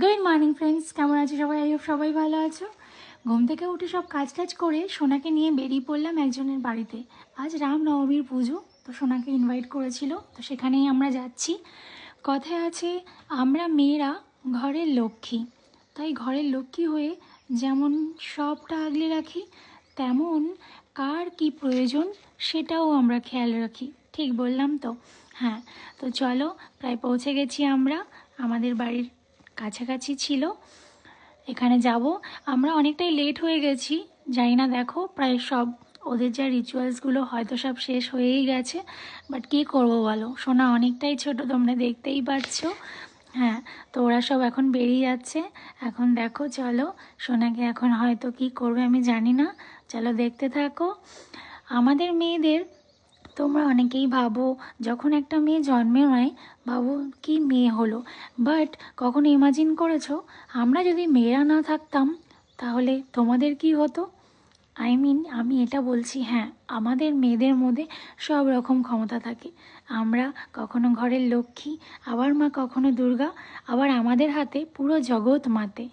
Good morning friends, কেমন আছো সবাই? আই হোপ সবাই ভালো আছো। ঘুম থেকে উঠে সব কাজ টাজ করে সোনাকে নিয়ে বেরিয়ে পড়লাম একজনের বাড়িতে। আজ রামনবমীর পুজো, তো সোনাকে ইনভাইট করেছিল, তো সেখানেই আমরা যাচ্ছি। কথায় আছে আমরা মেয়েরা ঘরের লক্ষ্মী, তাই ঘরের লক্ষ্মী হয়ে যেমন সবটা আগলে রাখি, তেমন কার কি প্রয়োজন সেটাও আমরা খেয়াল রাখি। ঠিক বললাম তো? হ্যাঁ। তো চলো, প্রায় পৌঁছে গেছি আমরা। আমাদের বাড়ির কাছাকাছি ছিল, এখানে যাব। আমরা অনেকটাই লেট হয়ে গেছি, জানি না, দেখো প্রায় সব ওদের যা রিচুয়ালসগুলো হয়তো সব শেষ হয়েই গেছে। বাট কী করবো বলো, সোনা অনেকটাই ছোট, তোমরা দেখতেই পাচ্ছ। হ্যাঁ, তো ওরা সব এখন বেরিয়ে যাচ্ছে। এখন দেখো, চলো, সোনাকে এখন হয়তো কি করবে আমি জানি না। চলো দেখতে থাকো। আমাদের মেয়েদের, তোমরা অনেকেই ভাবো যখন একটা মেয়ে জন্মে নেয়, ভাবো কি মেয়ে হলো। বাট কখনো ইমাজিন করেছো আমরা যদি মেয়েরা না থাকতাম তাহলে তোমাদের কি হতো? আমি এটা বলছি, হ্যাঁ, আমাদের মেয়েদের মধ্যে সব রকম ক্ষমতা থাকে। আমরা কখনো ঘরের লক্ষ্মী, আবার মা কখনো দুর্গা, আবার আমাদের হাতে পুরো জগৎ মাতে।